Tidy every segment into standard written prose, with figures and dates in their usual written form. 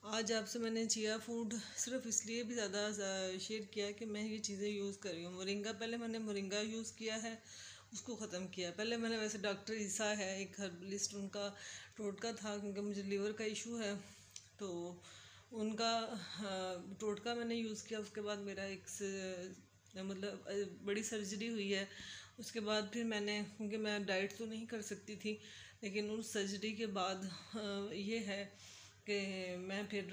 आज आपसे मैंने चिया फूड सिर्फ इसलिए भी ज़्यादा शेयर किया कि मैं ये चीज़ें यूज़ कर रही हूँ। मोरिंगा पहले मैंने मोरिंगा यूज़ किया है, उसको ख़त्म किया। पहले मैंने वैसे डॉक्टर ईसा है एक हर्बलिस्ट, उनका टोटका था क्योंकि मुझे लीवर का इशू है, तो उनका टोटका मैंने यूज़ किया। उसके बाद मेरा मतलब बड़ी सर्जरी हुई है। उसके बाद फिर मैंने, क्योंकि मैं डाइट तो नहीं कर सकती थी, लेकिन उस सर्जरी के बाद ये है कि मैं फिर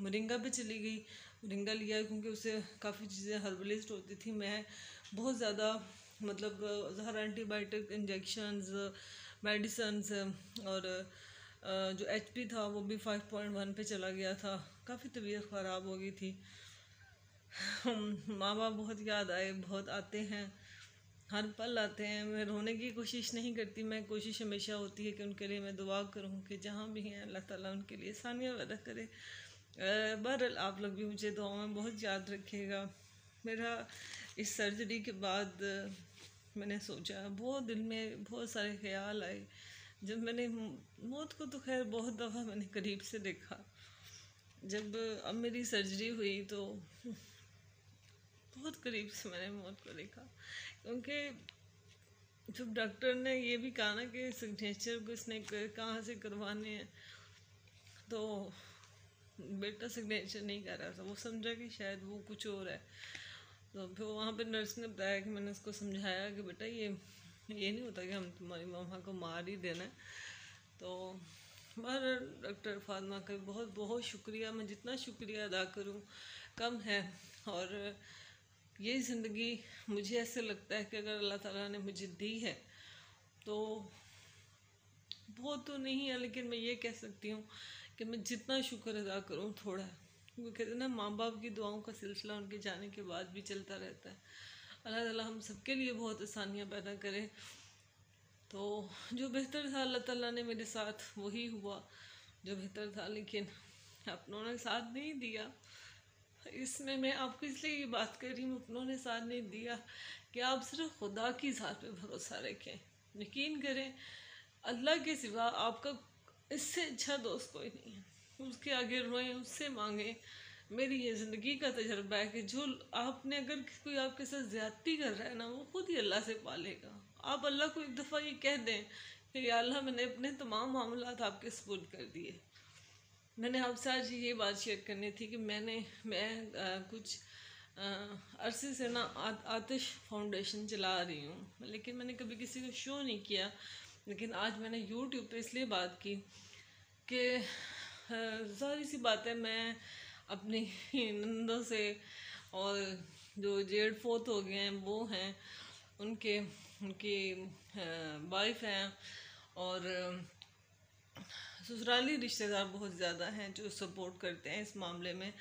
मोरिंगा पे चली गई। मोरिंगा लिया क्योंकि उससे काफ़ी चीज़ें हर्बलिस्ट होती थी। मैं बहुत ज़्यादा मतलब हर एंटीबायोटिक इंजेक्शंस मेडिसन्स और जो HP था वो भी 5.1 पे चला गया था। काफ़ी तबीयत ख़राब हो गई थी। माँ बाप बहुत याद आए, बहुत आते हैं, हर पल आते हैं। मैं रोने की कोशिश नहीं करती, मैं कोशिश हमेशा होती है कि उनके लिए मैं दुआ करूं कि जहाँ भी हैं अल्लाह ताला उनके लिए आसानियाँ पैदा करे। बहरहाल आप लोग भी मुझे दुआ में बहुत याद रखिएगा। मेरा इस सर्जरी के बाद मैंने सोचा, बहुत दिल में बहुत सारे ख्याल आए। जब मैंने मौत को तो खैर बहुत दफ़ा मैंने करीब से देखा, जब अब मेरी सर्जरी हुई तो बहुत करीब से मैंने मौत को देखा। क्योंकि जब डॉक्टर ने ये भी कहा ना कि सिग्नेचर को इसने कहाँ से करवाने हैं, तो बेटा सिग्नेचर नहीं कर रहा था। वो समझा कि शायद वो कुछ और है। तो फिर वहाँ पे नर्स ने बताया कि मैंने उसको समझाया कि बेटा ये नहीं होता कि हम तुम्हारी मामा को मार ही देना है। तो हमारा डॉक्टर फातिमा का बहुत बहुत शुक्रिया। मैं जितना शुक्रिया अदा करूँ कम है। और ये ज़िंदगी मुझे ऐसे लगता है कि अगर अल्लाह ताला ने मुझे दी है तो बहुत तो नहीं है, लेकिन मैं ये कह सकती हूँ कि मैं जितना शुक्र अदा करूँ थोड़ा है। वो कहते हैं ना, माँ बाप की दुआओं का सिलसिला उनके जाने के बाद भी चलता रहता है। अल्लाह ताला हम सबके लिए बहुत आसानियाँ पैदा करे। तो जो बेहतर था अल्लाह ताला ने मेरे साथ वही हुआ जो बेहतर था, लेकिन अपनों ने साथ नहीं दिया। इसमें मैं आपको इसलिए ये बात कर रही हूँ, अपनों ने साथ नहीं दिया, कि आप सिर्फ खुदा की ज़ात पे भरोसा रखें। यकीन करें, अल्लाह के सिवा आपका इससे अच्छा दोस्त कोई नहीं है। उसके आगे रोएं, उससे मांगें। मेरी ये ज़िंदगी का तजर्बा है कि जो आपने, अगर कोई आपके साथ ज़्यादती कर रहा है ना, वो खुद ही अल्लाह से पालेगा। आप अल्लाह को एक दफ़ा ये कह दें कि या अल्लाह, मैंने अपने तमाम मामलात आपके सुपुर्द कर दिए। मैंने आपसे आज ये बात शेयर करनी थी कि मैं कुछ अरसे से ना आतिश फाउंडेशन चला रही हूँ, लेकिन मैंने कभी किसी को शो नहीं किया। लेकिन आज मैंने यूट्यूब पे इसलिए बात की कि ज़ाहिर सी बात है, मैं अपनी नंदों से, और जो जेठ फोत हो गए हैं वो हैं, उनकी वाइफ हैं, और ससुराली रिश्तेदार बहुत ज़्यादा हैं जो सपोर्ट करते हैं इस मामले में।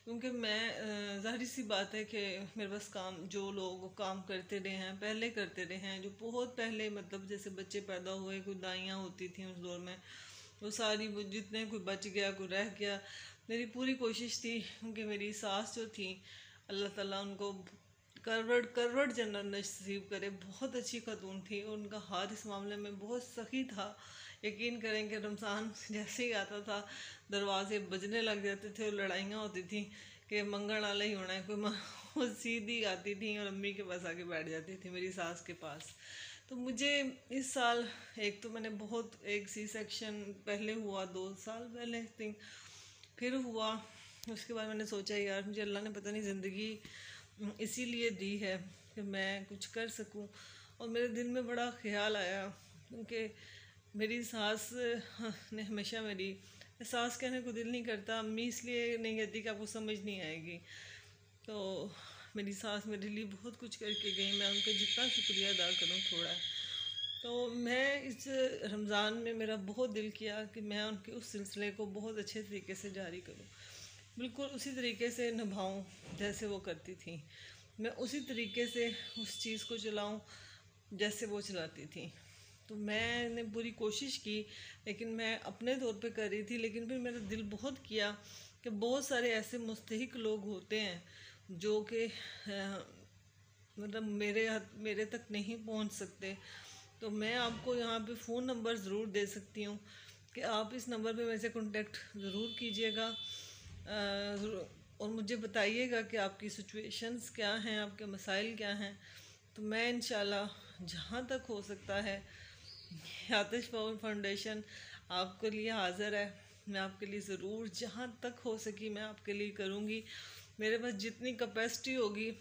क्योंकि मैं ज़ाहिर सी बात है कि मेरे पास काम, जो लोग काम करते रहे हैं, पहले करते रहे हैं, जो बहुत पहले, मतलब जैसे बच्चे पैदा हुए, कोई दाइयाँ होती थी उस दौर में, वो सारी, वो जितने, कोई बच गया, कोई रह गया। मेरी पूरी कोशिश थी, क्योंकि मेरी सास जो थी, अल्लाह ताला उनको करवट जन्नत नसीब करे, बहुत अच्छी खातून थी। उनका हाथ इस मामले में बहुत सखी था। यकीन करें कि रमज़ान जैसे ही आता था, दरवाजे बजने लग जाते थे और लड़ाइयाँ होती थी कि मंगल वाला ही होना है कोई। वो सीधी आती थी और अम्मी के पास आके बैठ जाती थी, मेरी सास के पास। तो मुझे इस साल, एक तो मैंने बहुत, एक C-सेक्शन पहले हुआ 2 साल पहले थिंक, फिर हुआ। उसके बाद मैंने सोचा यार, मुझे अल्लाह ने पता नहीं ज़िंदगी इसीलिए दी है कि मैं कुछ कर सकूं। और मेरे दिल में बड़ा ख्याल आया, क्योंकि मेरी सास ने हमेशा, मेरी सास कहने को दिल नहीं करता, अम्मी इसलिए नहीं कहती कि आपको समझ नहीं आएगी। तो मेरी सास मेरे लिए बहुत कुछ करके गई, मैं उनका जितना शुक्रिया अदा करूं थोड़ा है। तो मैं इस रमज़ान में मेरा बहुत दिल किया कि मैं उनके उस सिलसिले को बहुत अच्छे तरीके से जारी करूं, बिल्कुल उसी तरीके से निभाऊं जैसे वो करती थी। मैं उसी तरीके से उस चीज़ को चलाऊं जैसे वो चलाती थी। तो मैंने पूरी कोशिश की, लेकिन मैं अपने तौर पे कर रही थी। लेकिन फिर मेरा दिल बहुत किया कि बहुत सारे ऐसे मुस्तहिक लोग होते हैं जो कि मतलब मेरे तक नहीं पहुंच सकते। तो मैं आपको यहाँ पे फ़ोन नंबर ज़रूर दे सकती हूँ कि आप इस नंबर पे मेरे से कांटेक्ट ज़रूर कीजिएगा और मुझे बताइएगा कि आपकी सिचुएशंस क्या हैं, आपके मसाइल क्या हैं। तो मैं इंशाल्लाह जहाँ तक हो सकता है, आतिश पावर फाउंडेशन आपके लिए हाज़िर है। मैं आपके लिए ज़रूर जहाँ तक हो सकी मैं आपके लिए करूँगी। मेरे पास जितनी कैपेसिटी होगी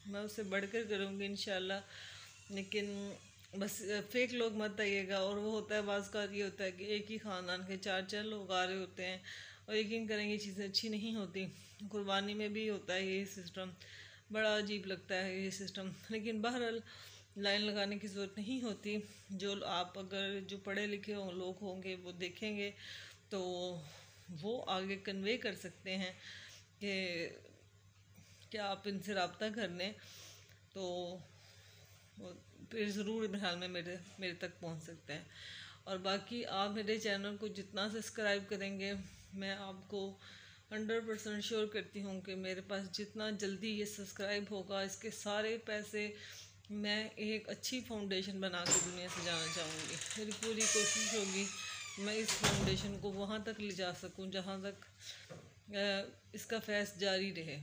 मैं उससे बढ़कर करूँगी इंशाल्लाह। लेकिन बस फेक लोग मत आइएगा। और वो होता है बाज़ का ये होता है कि एक ही ख़ानदान के चार चार लोग आ रहे होते हैं और यकीन करेंगे चीज़ें अच्छी नहीं होती। कुर्बानी में भी होता है ये सिस्टम, बड़ा अजीब लगता है ये सिस्टम। लेकिन बहरहाल लाइन लगाने की ज़रूरत नहीं होती। जो आप अगर जो पढ़े लिखे लोग होंगे वो देखेंगे तो वो आगे कन्वे कर सकते हैं कि आप इनसे रब्ता कर लें तो फिर ज़रूर मेरे ख्याल में मेरे तक पहुंच सकते हैं। और बाकी आप मेरे चैनल को जितना सब्सक्राइब करेंगे मैं आपको 100% श्योर करती हूँ कि मेरे पास जितना जल्दी ये सब्सक्राइब होगा इसके सारे पैसे मैं एक अच्छी फाउंडेशन बना के दुनिया से जाना चाहूँगी। मेरी पूरी कोशिश होगी मैं इस फाउंडेशन को वहाँ तक ले जा सकूँ जहाँ तक इसका फैज़ जारी रहे।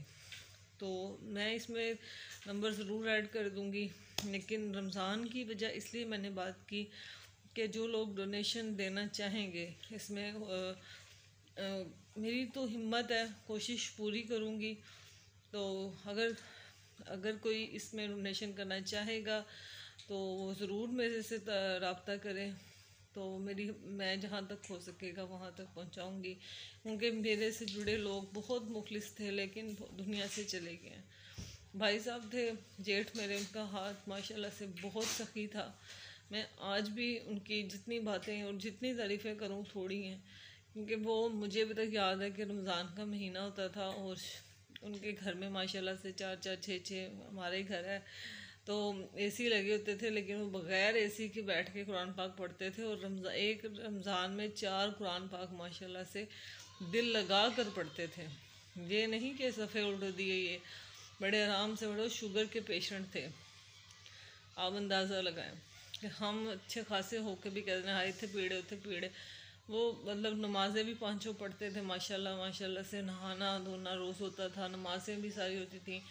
तो मैं इसमें नंबर ज़रूर ऐड कर दूँगी। लेकिन रमज़ान की वजह इसलिए मैंने बात की कि जो लोग डोनेशन देना चाहेंगे इसमें मेरी तो हिम्मत है, कोशिश पूरी करूँगी। तो अगर कोई इसमें डोनेशन करना चाहेगा तो वो ज़रूर मेरे से रब्ता करें। तो मैं जहाँ तक हो सकेगा वहाँ तक पहुँचाऊँगी। क्योंकि मेरे से जुड़े लोग बहुत मुखलिस थे लेकिन दुनिया से चले गए हैं। भाई साहब थे जेठ मेरे, उनका हाथ माशाल्लाह से बहुत सखी था। मैं आज भी उनकी जितनी बातें और जितनी तारीफ़ें करूँ थोड़ी हैं। क्योंकि वो मुझे अभी तक याद है कि रमज़ान का महीना होता था और उनके घर में माशाल्लाह से 4-4 6-6 हमारे घर है तो एसी लगे होते थे, लेकिन वो बग़ैर एसी के बैठ के कुरान पाक पढ़ते थे। और एक रमज़ान में 4 कुरान पाक माशाल्लाह से दिल लगा कर पढ़ते थे। ये नहीं कि सफ़े उल्ट दिए, ये बड़े आराम से बड़े शुगर के पेशेंट थे। आप अंदाज़ा लगाएं कि हम अच्छे खासे होके भी कहते हैं हाय थे पीड़े वो मतलब नमाज़ें भी पाँचों पढ़ते थे माशाल्लाह माशाल्लाह से। नहाना धोना रोज़ होता था, नमाज़ें भी सारी होती थी।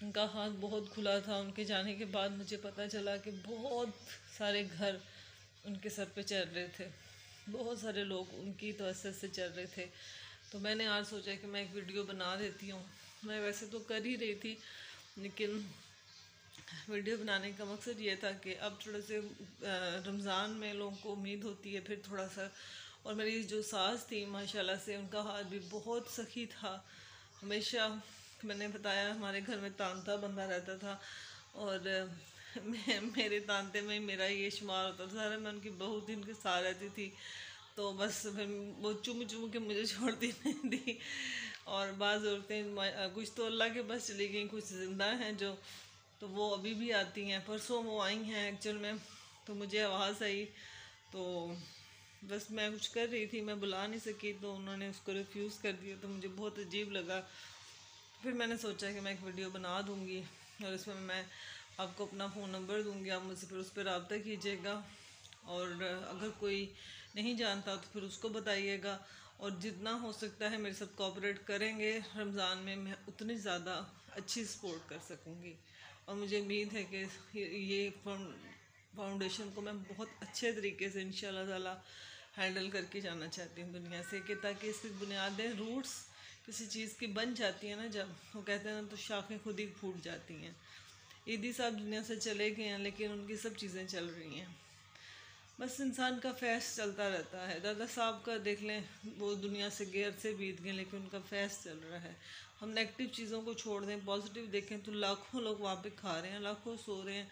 उनका हाथ बहुत खुला था। उनके जाने के बाद मुझे पता चला कि बहुत सारे घर उनके सर पे चल रहे थे, बहुत सारे लोग उनकी तवज्जो से चल रहे थे। तो मैंने आज सोचा कि मैं एक वीडियो बना देती हूँ। मैं वैसे तो कर ही रही थी लेकिन वीडियो बनाने का मकसद ये था कि अब थोड़ा से रमज़ान में लोगों को उम्मीद होती है फिर थोड़ा सा। और मेरी जो सास थी माशाल्लाह से उनका हाथ भी बहुत सखी था। हमेशा मैंने बताया हमारे घर में तांता बंधा रहता था और मेरे तांते में मेरा ये शुमार होता था सारा। मैं उनकी बहू थी, उनके साथ रहती थी तो बस फिर वो चुम चुम के मुझे छोड़ती नहीं थी। और बाज़ औरतें कुछ तो अल्लाह के बस चली गई, कुछ ज़िंदा हैं जो, तो वो अभी भी आती हैं। परसों वो आई हैं एक्चुअल में, तो मुझे आवाज़ आई तो बस मैं कुछ कर रही थी, मैं बुला नहीं सकी तो उन्होंने उसको रिफ्यूज़ कर दिया। तो मुझे बहुत अजीब लगा। फिर मैंने सोचा कि मैं एक वीडियो बना दूँगी और इसमें मैं आपको अपना फ़ोन नंबर दूँगी, आप मुझसे फिर उस पर रब्ता कीजिएगा। और अगर कोई नहीं जानता तो फिर उसको बताइएगा। और जितना हो सकता है मेरे साथ कोऑपरेट करेंगे रमज़ान में, मैं उतनी ज़्यादा अच्छी सपोर्ट कर सकूँगी। और मुझे उम्मीद है कि ये फाउंडेशन को मैं बहुत अच्छे तरीके से इंशाल्लाह ताला हैंडल करके जाना चाहती हूँ दुनिया से, कि ताकि इसकी बुनियादें रूट्स किसी चीज़ की बन जाती है ना, जब वो कहते हैं ना तो शाखें खुद ही फूट जाती हैं। ईदी साहब दुनिया से चले गए हैं लेकिन उनकी सब चीज़ें चल रही हैं। बस इंसान का फैज़ चलता रहता है। दादा साहब का देख लें, वो दुनिया से गैर से बीत गए लेकिन उनका फैज़ चल रहा है। हम नेगेटिव चीज़ों को छोड़ दें, पॉजिटिव देखें तो लाखों लोग वहाँ पे खा रहे हैं, लाखों सो रहे हैं।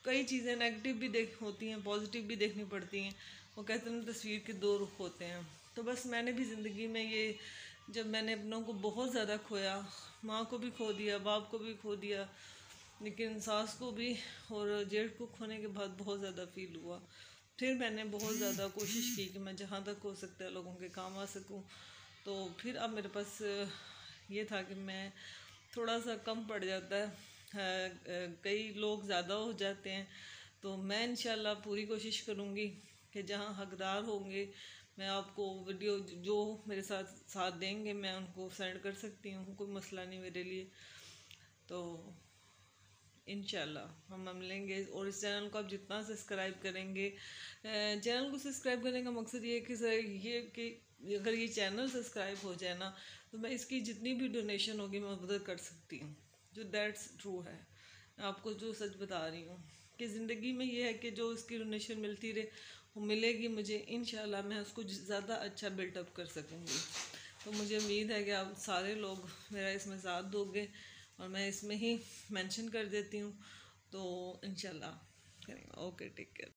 कई चीज़ें नेगेटिव भी होती हैं, पॉजिटिव भी देखनी पड़ती हैं। वो कहते हैं तस्वीर के दो रुख होते हैं। तो बस मैंने भी ज़िंदगी में ये, जब मैंने अपनों को बहुत ज़्यादा खोया, माँ को भी खो दिया, बाप को भी खो दिया, लेकिन सास को भी और जेठ को खोने के बाद बहुत ज़्यादा फील हुआ। फिर मैंने बहुत ज़्यादा कोशिश की कि मैं जहाँ तक हो सकता है लोगों के काम आ सकूँ। तो फिर अब मेरे पास ये था कि मैं थोड़ा सा कम पड़ जाता है, कई लोग ज़्यादा हो जाते हैं। तो मैं इंशाल्लाह पूरी कोशिश करूँगी कि जहाँ हकदार होंगे मैं आपको वीडियो जो मेरे साथ साथ देंगे मैं उनको सेंड कर सकती हूँ, कोई मसला नहीं मेरे लिए। तो इंशाल्लाह हम मिलेंगे। और इस चैनल को आप जितना सब्सक्राइब करेंगे, चैनल को सब्सक्राइब करने का मकसद ये कि अगर ये चैनल सब्सक्राइब हो जाए ना तो मैं इसकी जितनी भी डोनेशन होगी मैं मदद कर सकती हूँ, जो दैट्स ट्रू है। मैं आपको जो सच बता रही हूँ कि ज़िंदगी में ये है कि जो इसकी डोनेशन मिलती रहे वो मिलेगी मुझे, इंशाल्लाह मैं उसको ज़्यादा अच्छा बिल्टअप कर सकूँगी। तो मुझे उम्मीद है कि आप सारे लोग मेरा इसमें साथ दोगे और मैं इसमें ही मेंशन कर देती हूँ। तो इंशाल्लाह करेंगे। Okay, take care.